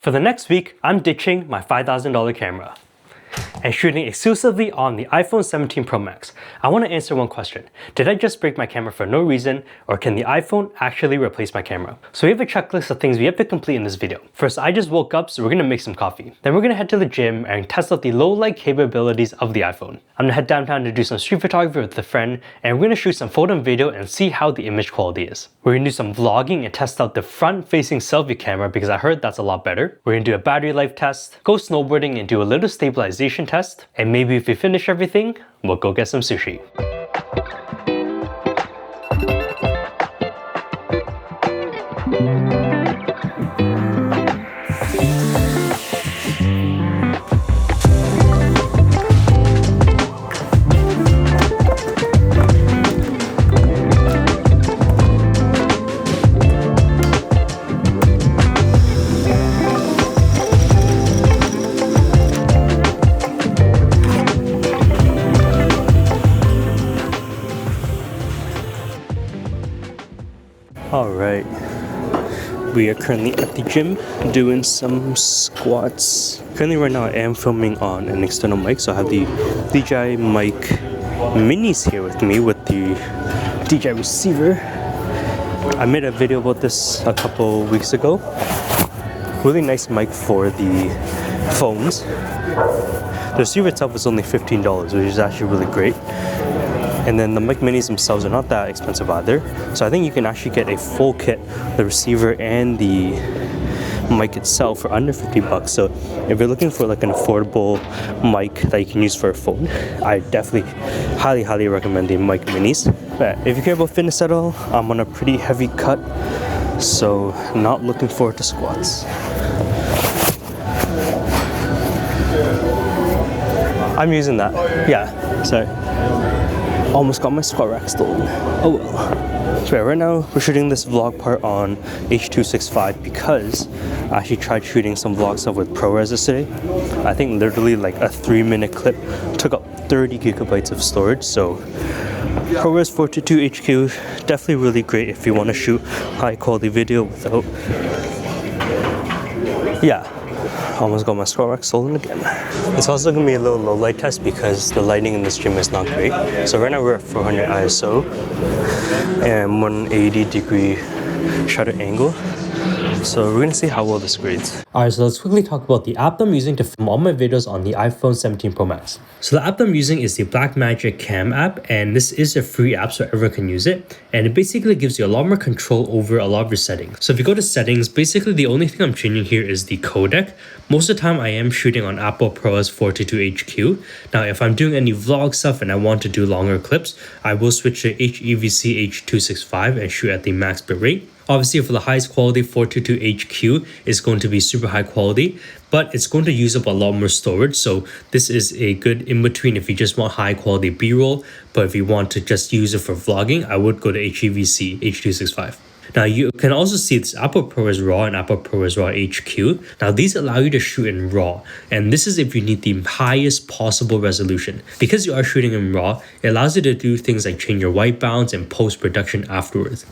For the next week, I'm ditching my $5,000 camera and shooting exclusively on the iPhone 17 Pro Max. I want to answer one question. Did I just break my camera for no reason, or can the iPhone actually replace my camera? So we have a checklist of things we have to complete in this video. First, I just woke up, so we're gonna make some coffee. Then we're gonna head to the gym and test out the low light capabilities of the iPhone. I'm gonna head downtown to do some street photography with a friend, and we're gonna shoot some photo and video and see how the image quality is. We're gonna do some vlogging and test out the front-facing selfie camera because I heard that's a lot better. We're gonna do a battery life test, go snowboarding and do a little stabilization test, and maybe if we finish everything, we'll go get some sushi. Alright, we are currently at the gym doing some squats. Currently right now I am filming on an external mic, so I have the DJI mic minis here with me with the DJI receiver. I made a video about this a couple weeks ago. Really nice mic for the phones. The receiver itself is only $15, which is actually really great. And then the mic minis themselves are not that expensive either. So I think you can actually get a full kit, the receiver and the mic itself, for under 50 bucks. So if you're looking for like an affordable mic that you can use for a phone, I definitely highly recommend the mic minis. But if you care about fitness at all, I'm on a pretty heavy cut, so not looking forward to squats. I'm using that. Yeah, sorry. Almost got my squat rack stolen. Oh well. So yeah, right now we're shooting this vlog part on H.265 because I actually tried shooting some vlog stuff with ProRes yesterday. I think literally like a 3-minute clip took up 30 gigabytes of storage. So ProRes 422 HQ, definitely really great if you want to shoot high quality video without... Yeah. Almost got my squat rack stolen again. It's also going to be a little low light test because the lighting in this gym is not great. So right now we're at 400 ISO and 180 degree shutter angle. So we're going to see how well this grades. Alright, so let's quickly talk about the app I'm using to film all my videos on the iPhone 17 Pro Max. So the app I'm using is the Blackmagic Cam app, and this is a free app so everyone can use it. And it basically gives you a lot more control over a lot of your settings. So if you go to settings, basically the only thing I'm changing here is the codec. Most of the time I am shooting on Apple ProRes 422 HQ. Now if I'm doing any vlog stuff and I want to do longer clips, I will switch to HEVC H.265 and shoot at the max bitrate. Obviously for the highest quality 422 HQ is going to be super high quality, but it's going to use up a lot more storage. So this is a good in between if you just want high quality B-roll, but if you want to just use it for vlogging, I would go to HEVC H.265. Now you can also see this Apple ProRes RAW and Apple ProRes RAW HQ. Now these allow you to shoot in RAW, and this is if you need the highest possible resolution. Because you are shooting in RAW, it allows you to do things like change your white balance and post-production afterwards.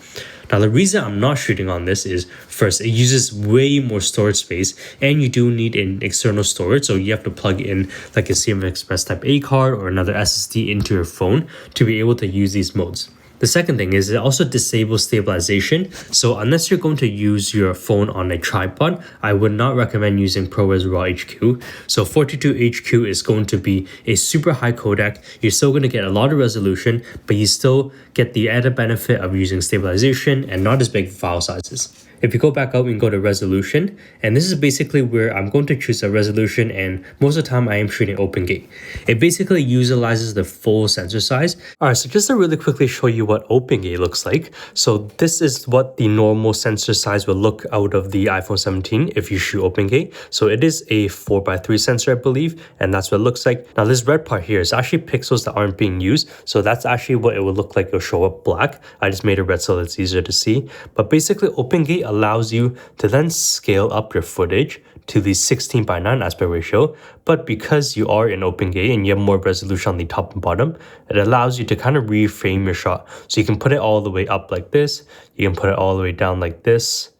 Now the reason I'm not shooting on this is, first, it uses way more storage space, and you do need an external storage, so you have to plug in like a CMM Express Type A card or another SSD into your phone to be able to use these modes. The second thing is it also disables stabilization. So unless you're going to use your phone on a tripod, I would not recommend using ProRes RAW HQ. So 422 HQ is going to be a super high codec. You're still going to get a lot of resolution, but you still get the added benefit of using stabilization and not as big file sizes. If you go back up, we can go to resolution, and this is basically where I'm going to choose a resolution, and most of the time I am shooting open gate. It basically utilizes the full sensor size. Alright, so just to really quickly show you what open gate looks like. So this is what the normal sensor size will look out of the iPhone 17 if you shoot open gate. So it is a 4:3 sensor, I believe, and that's what it looks like. Now this red part here is actually pixels that aren't being used, so that's actually what it would look like. It'll show up black. I just made it red so it's easier to see. But basically open gate allows you to then scale up your footage to the 16:9 aspect ratio, but because you are in open gate and you have more resolution on the top and bottom, it allows you to kind of reframe your shot. So you can put it all the way up like this, you can put it all the way down like this,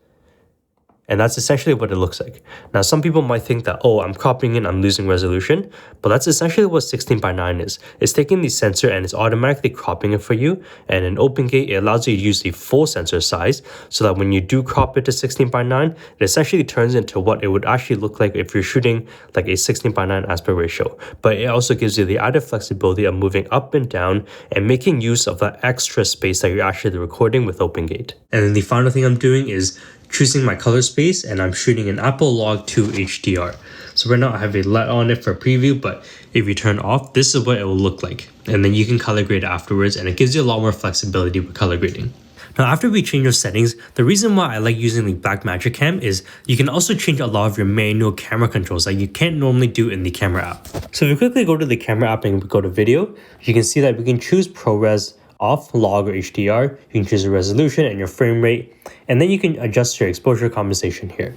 And that's essentially what it looks like. Now, some people might think that, oh, I'm cropping in, I'm losing resolution, but that's essentially what 16:9 is. It's taking the sensor and it's automatically cropping it for you. And in OpenGate, it allows you to use the full sensor size so that when you do crop it to 16:9, it essentially turns into what it would actually look like if you're shooting like a 16:9 aspect ratio. But it also gives you the added flexibility of moving up and down and making use of that extra space that you're actually recording with OpenGate. And then the final thing I'm doing is choosing my color space, and I'm shooting an Apple Log 2 HDR. So right now I have a LED on it for preview, but if you turn off, this is what it will look like. And then you can color grade afterwards, and it gives you a lot more flexibility with color grading. Now, after we change those settings, the reason why I like using the Blackmagic Cam is you can also change a lot of your manual camera controls that you can't normally do in the camera app. So if you quickly go to the camera app and go to video, you can see that we can choose ProRes off, log, or HDR. You can choose the resolution and your frame rate, and then you can adjust your exposure compensation here.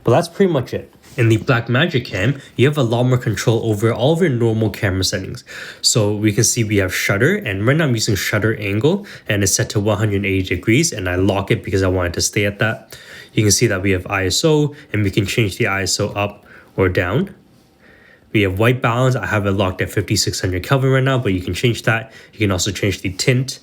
But that's pretty much it. In the Blackmagic Cam, you have a lot more control over all of your normal camera settings. So we can see we have shutter, and right now I'm using shutter angle, and it's set to 180 degrees, and I lock it because I want it to stay at that. You can see that we have ISO, and we can change the ISO up or down. We have white balance. I have it locked at 5600 Kelvin right now, but you can change that. You can also change the tint.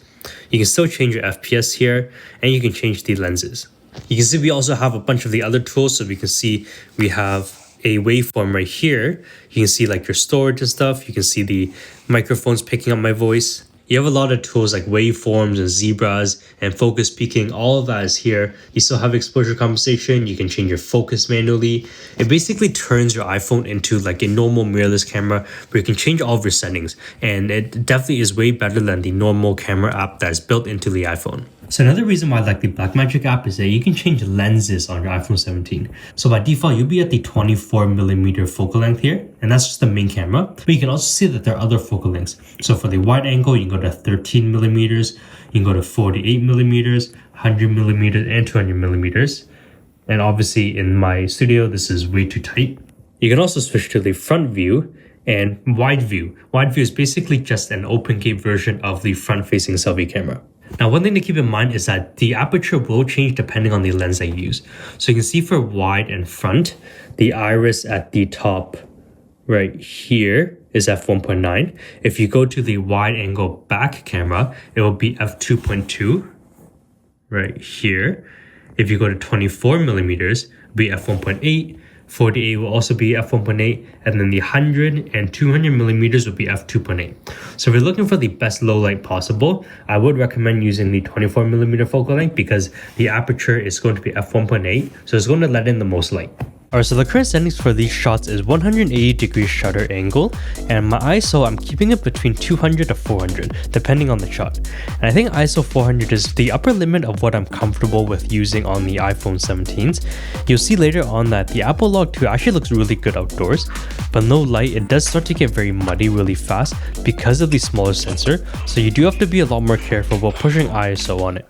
You can still change your FPS here, and you can change the lenses. You can see we also have a bunch of the other tools. So we can see we have a waveform right here. You can see like your storage and stuff. You can see the microphones picking up my voice. You have a lot of tools like waveforms and zebras and focus peaking. All of that is here. You still have exposure compensation. You can change your focus manually. It basically turns your iPhone into like a normal mirrorless camera where you can change all of your settings. And it definitely is way better than the normal camera app that's built into the iPhone. So another reason why I like the Blackmagic app is that you can change lenses on your iPhone 17. So by default, you'll be at the 24mm focal length here, and that's just the main camera. But you can also see that there are other focal lengths. So for the wide angle, you can go to 13mm, you can go to 48mm, 100mm, and 200mm. And obviously in my studio, this is way too tight. You can also switch to the front view and wide view. Wide view is basically just an OpenGate version of the front-facing selfie camera. Now, one thing to keep in mind is that the aperture will change depending on the lens that you use. So you can see for wide and front, the iris at the top right here is f1.9. If you go to the wide angle back camera, it will be f2.2 right here. If you go to 24mm, it'll be f1.8. 48 will also be f1.8, and then the 100 and 200mm will be f2.8. So if you're looking for the best low light possible, I would recommend using the 24mm focal length because the aperture is going to be f1.8, so it's going to let in the most light. Alright, so the current settings for these shots is 180 degree shutter angle, and my ISO, I'm keeping it between 200 to 400, depending on the shot. And I think ISO 400 is the upper limit of what I'm comfortable with using on the iPhone 17s. You'll see later on that the Apple Log 2 actually looks really good outdoors, but no light, it does start to get very muddy really fast because of the smaller sensor, so you do have to be a lot more careful while pushing ISO on it.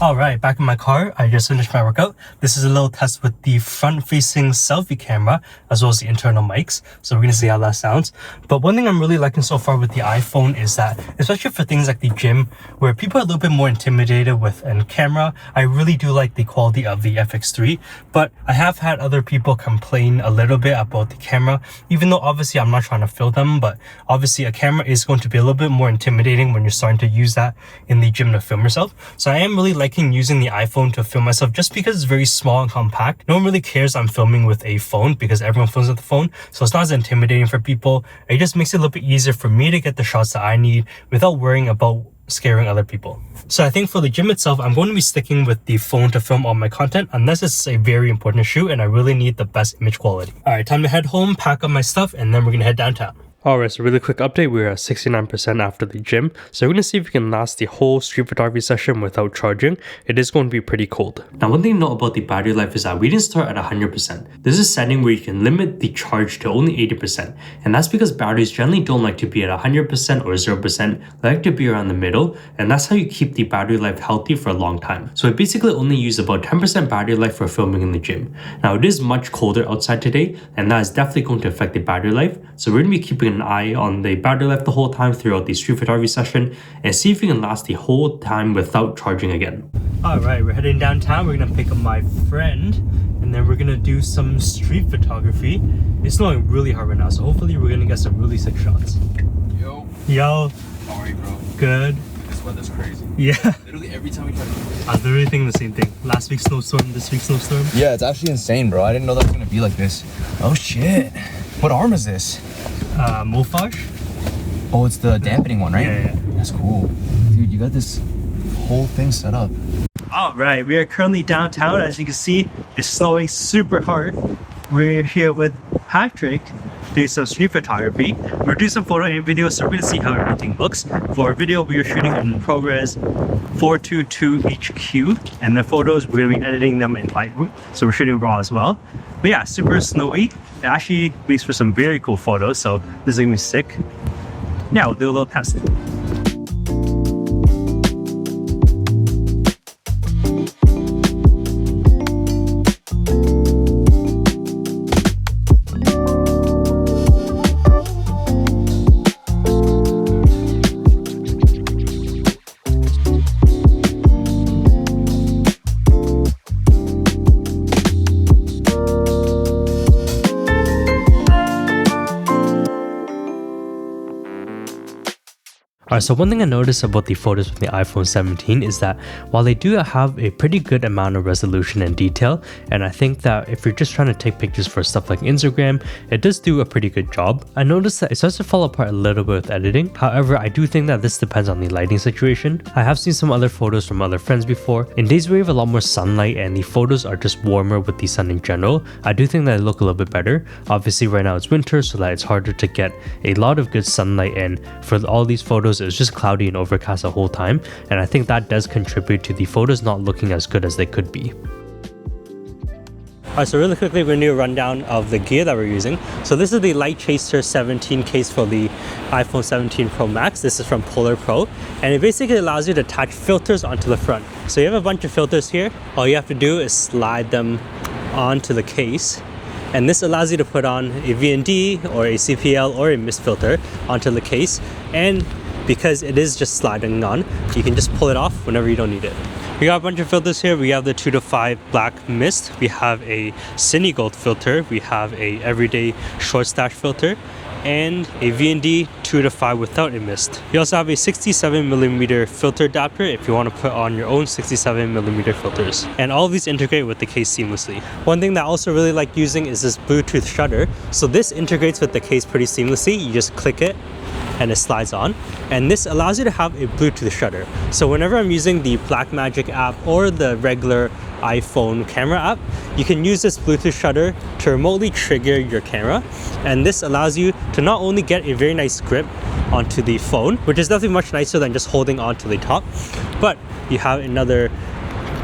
Alright, back in my car, I just finished my workout. This is a little test with the front-facing selfie camera as well as the internal mics. So we're going to see how that sounds. But one thing I'm really liking so far with the iPhone is that, especially for things like the gym, where people are a little bit more intimidated with a camera, I really do like the quality of the FX3. But I have had other people complain a little bit about the camera, even though obviously I'm not trying to film them, but obviously a camera is going to be a little bit more intimidating when you're starting to use that in the gym to film yourself. So I am really liking liking using the iPhone to film myself just because it's very small and compact. No one really cares I'm filming with a phone because everyone films with the phone, so it's not as intimidating for people. It just makes it a little bit easier for me to get the shots that I need without worrying about scaring other people. So I think for the gym itself, I'm going to be sticking with the phone to film all my content unless it's a very important shoot and I really need the best image quality. Alright, time to head home, pack up my stuff, and then we're gonna head downtown. Alright, so really quick update, we're at 69% after the gym, so we're going to see if we can last the whole street photography session without charging. It is going to be pretty cold. Now one thing to note about the battery life is that we didn't start at 100%. This is a setting where you can limit the charge to only 80%, and that's because batteries generally don't like to be at 100% or 0%, they like to be around the middle, and that's how you keep the battery life healthy for a long time. So I basically only use about 10% battery life for filming in the gym. Now it is much colder outside today, and that is definitely going to affect the battery life, so we're going to be keeping an eye on the battery life the whole time throughout the street photography session and see if we can last the whole time without charging again. Alright, we're heading downtown. We're gonna pick up my friend and then we're gonna do some street photography. It's snowing really hard right now, so hopefully we're gonna get some really sick shots. Yo. How are you, bro? Good. This weather's crazy. Yeah. Literally every time we try to do this. I was literally thinking the same thing. Last week's snowstorm, this week's snowstorm. Yeah, it's actually insane, bro. I didn't know that was gonna be like this. Oh shit. What arm is this? Mofage? Oh, it's the dampening one, right? Yeah. That's cool. Dude, you got this whole thing set up. Alright, we are currently downtown. As you can see, it's snowing super hard. We're here with Patrick doing some street photography. We're doing some photo and video, so we're gonna see how everything looks. For our video, we are shooting in ProRes 422 HQ, and the photos, we're gonna be editing them in Lightroom, so we're shooting raw as well. But yeah, super snowy. It actually makes for some very cool photos, so this is gonna be sick. Yeah, we'll do a little test. Alright, so one thing I noticed about the photos from the iPhone 17 is that while they do have a pretty good amount of resolution and detail, and I think that if you're just trying to take pictures for stuff like Instagram, it does do a pretty good job. I noticed that it starts to fall apart a little bit with editing. However, I do think that this depends on the lighting situation. I have seen some other photos from other friends before. In days where you have a lot more sunlight and the photos are just warmer with the sun in general, I do think that they look a little bit better. Obviously right now it's winter, so that it's harder to get a lot of good sunlight, and for all these photos it's just cloudy and overcast the whole time, and I think that does contribute to the photos not looking as good as they could be. Alright, so really quickly we're going to do a rundown of the gear that we're using. So this is the Light Chaser 17 case for the iPhone 17 Pro Max. This is from Polar Pro, and it basically allows you to attach filters onto the front. So you have a bunch of filters here. All you have to do is slide them onto the case, and this allows you to put on a V&D or a CPL or a mist filter onto the case, and because it is just sliding on, you can just pull it off whenever you don't need it. We got a bunch of filters here. We have the 2 to 5 black mist, we have a Cine Gold filter, we have a everyday short stash filter, and a V&D 2 to 5 without a mist. We also have a 67mm filter adapter if you want to put on your own 67mm filters. And all of these integrate with the case seamlessly. One thing that I also really like using is this Bluetooth shutter. So this integrates with the case pretty seamlessly. You just click it and it slides on, and this allows you to have a Bluetooth shutter. So whenever I'm using the Blackmagic app or the regular iPhone camera app, you can use this Bluetooth shutter to remotely trigger your camera, and this allows you to not only get a very nice grip onto the phone, which is definitely much nicer than just holding onto the top, but you have another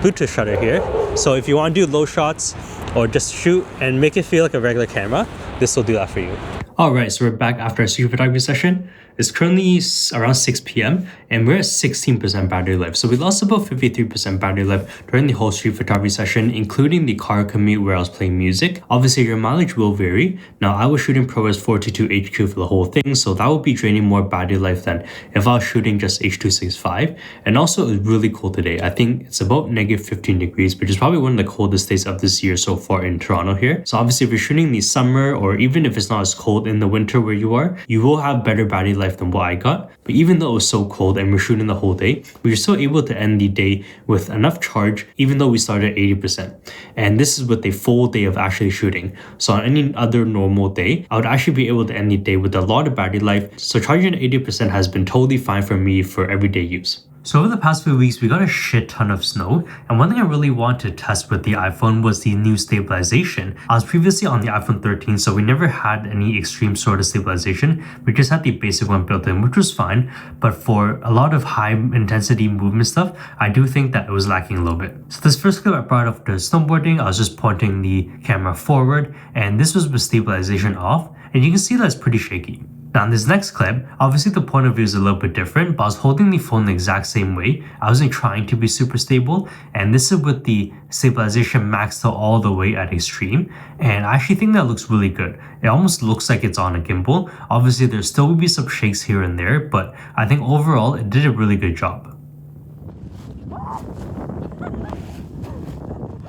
Bluetooth shutter here. So if you want to do low shots or just shoot and make it feel like a regular camera, this will do that for you. Alright, so we're back after a street photography session. It's currently around 6 p.m. and we're at 16% battery life. So we lost about 53% battery life during the whole street photography session, including the car commute where I was playing music. Obviously, your mileage will vary. Now, I was shooting ProRes 422 HQ for the whole thing, so that would be draining more battery life than if I was shooting just H.265. And also, it's really cold today. I think it's about negative 15 degrees, which is probably one of the coldest days of this year so far in Toronto here. So obviously, if you're shooting the summer, or even if it's not as cold in the winter where you are, you will have better battery life life than what I got. But even though it was so cold and we're shooting the whole day, we were still able to end the day with enough charge, even though we started at 80%. And this is with a full day of actually shooting. So on any other normal day, I would actually be able to end the day with a lot of battery life. So charging at 80% has been totally fine for me for everyday use. So over the past few weeks, we got a shit ton of snow, and one thing I really wanted to test with the iPhone was the new stabilization. I was previously on the iPhone 13, so we never had any extreme sort of stabilization. We just had the basic one built in, which was fine, but for a lot of high intensity movement stuff, I do think that it was lacking a little bit. So this first clip I brought up to snowboarding, I was just pointing the camera forward, and this was with stabilization off, and you can see that it's pretty shaky. Now in this next clip, obviously the point of view is a little bit different, but I was holding the phone the exact same way. I wasn't trying to be super stable, and this is with the stabilization maxed out all the way at extreme, and I actually think that looks really good. It almost looks like it's on a gimbal. Obviously there still will be some shakes here and there, but I think overall it did a really good job.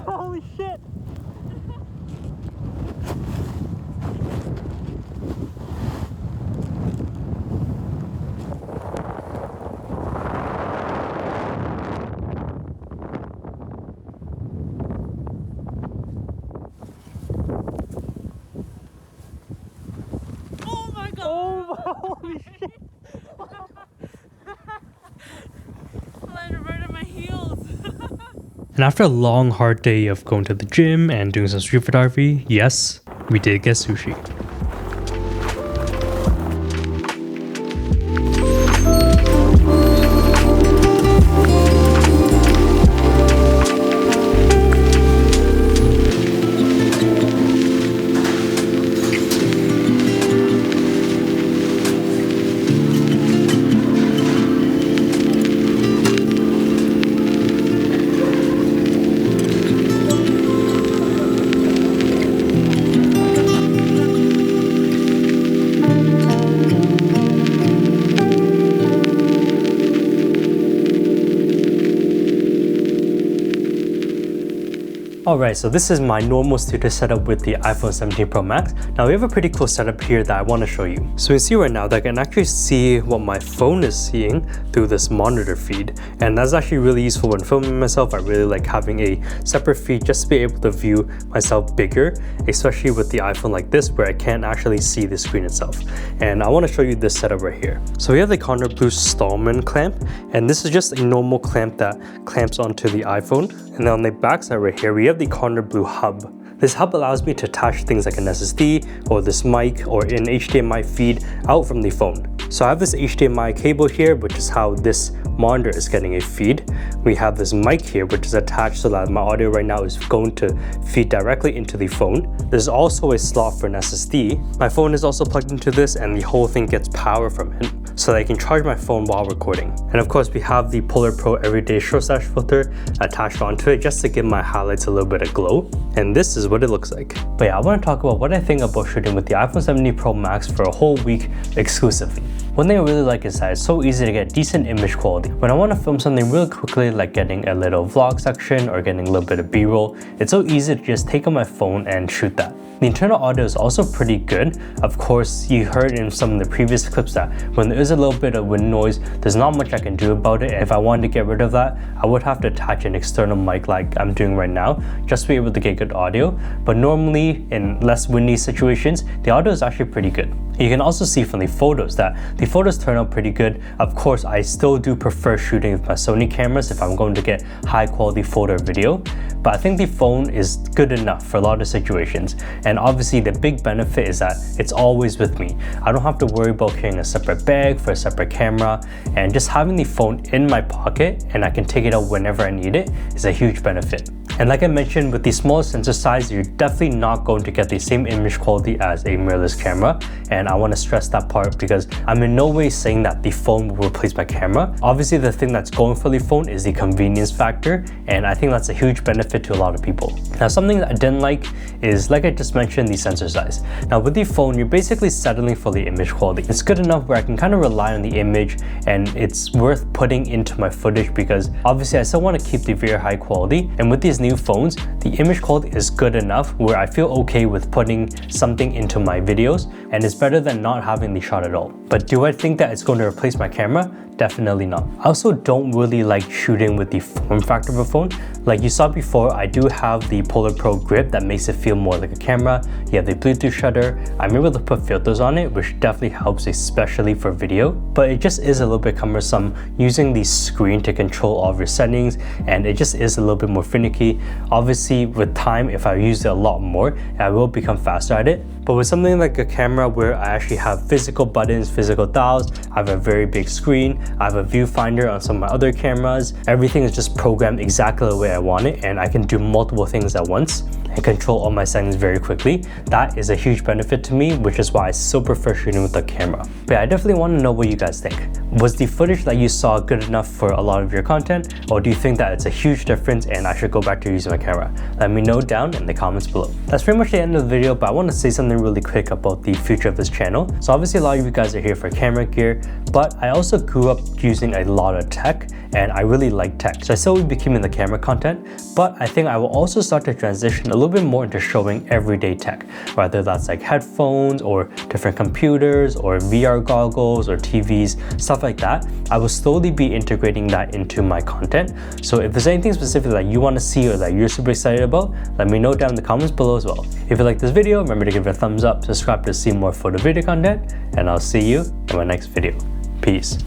Holy shit! Holy shit! Landed right on my heels. And after a long, hard day of going to the gym and doing some street photography, yes, we did get sushi. Alright, so this is my normal studio setup with the iPhone 17 Pro Max. Now we have a pretty cool setup here that I want to show you. So you see right now that I can actually see what my phone is seeing through this monitor feed. And that's actually really useful when filming myself. I really like having a separate feed just to be able to view myself bigger, especially with the iPhone like this where I can't actually see the screen itself. And I want to show you this setup right here. So we have the Conner Blue Stallman clamp, and this is just a normal clamp that clamps onto the iPhone. And then on the back side right here, we have the Conner Blue hub. This hub allows me to attach things like an SSD or this mic or an HDMI feed out from the phone. So I have this HDMI cable here, which is how this monitor is getting a feed. We have this mic here, which is attached so that my audio right now is going to feed directly into the phone. There's also a slot for an SSD. My phone is also plugged into this, and the whole thing gets power from it, so that I can charge my phone while recording. And of course, we have the Polar Pro Everyday Short Stash filter attached onto it just to give my highlights a little bit of glow. And this is what it looks like. But yeah, I want to talk about what I think about shooting with the iPhone 17 Pro Max for a whole week exclusively. One thing I really like is that it's so easy to get decent image quality. When I want to film something really quickly, like getting a little vlog section or getting a little bit of B-roll, it's so easy to just take out my phone and shoot that. The internal audio is also pretty good. Of course, you heard in some of the previous clips that when there is a little bit of wind noise, there's not much I can do about it. If I wanted to get rid of that, I would have to attach an external mic like I'm doing right now, just to be able to get good audio. But normally, in less windy situations, the audio is actually pretty good. You can also see from the photos that the photos turn out pretty good. Of course, I still do prefer shooting with my Sony cameras if I'm going to get high quality photo or video, but I think the phone is good enough for a lot of situations. And obviously the big benefit is that it's always with me. I don't have to worry about carrying a separate bag for a separate camera, and just having the phone in my pocket and I can take it out whenever I need it is a huge benefit. And like I mentioned, with the smaller sensor size, you're definitely not going to get the same image quality as a mirrorless camera. And I want to stress that part because I'm in no way saying that the phone will replace my camera. Obviously, the thing that's going for the phone is the convenience factor, and I think that's a huge benefit to a lot of people. Now, something that I didn't like is, like I just mentioned, the sensor size. Now, with the phone, you're basically settling for the image quality. It's good enough where I can kind of rely on the image, and it's worth putting into my footage because obviously I still want to keep the very high quality. And with these new new phones, the image quality is good enough where I feel okay with putting something into my videos, and it's better than not having the shot at all. But do I think that it's going to replace my camera? Definitely not. I also don't really like shooting with the form factor of a phone. Like you saw before, I do have the Polar Pro grip that makes it feel more like a camera. You have the Bluetooth shutter. I'm able to put filters on it, which definitely helps, especially for video. But it just is a little bit cumbersome using the screen to control all of your settings, and it just is a little bit more finicky. Obviously, with time, if I use it a lot more, I will become faster at it. But with something like a camera where I actually have physical buttons, physical dials, I have a very big screen, I have a viewfinder on some of my other cameras, everything is just programmed exactly the way I want it, and I can do multiple things at once and control all my settings very quickly. That is a huge benefit to me, which is why I so prefer shooting with the camera. But yeah, I definitely want to know what you guys think. Was the footage that you saw good enough for a lot of your content, or do you think that it's a huge difference and I should go back to using my camera? Let me know down in the comments below. That's pretty much the end of the video, but I want to say something really quick about the future of this channel. So obviously a lot of you guys are here for camera gear, but I also grew up using a lot of tech, and I really like tech. So I still will be keeping the camera content, but I think I will also start to transition a little bit more into showing everyday tech, whether that's like headphones or different computers or VR goggles or TVs, stuff like that. I will slowly be integrating that into my content. So if there's anything specific that you want to see or that you're super excited about, let me know down in the comments below as well. If you like this video, remember to give it a thumbs up, subscribe to see more photo video content, and I'll see you in my next video. Peace.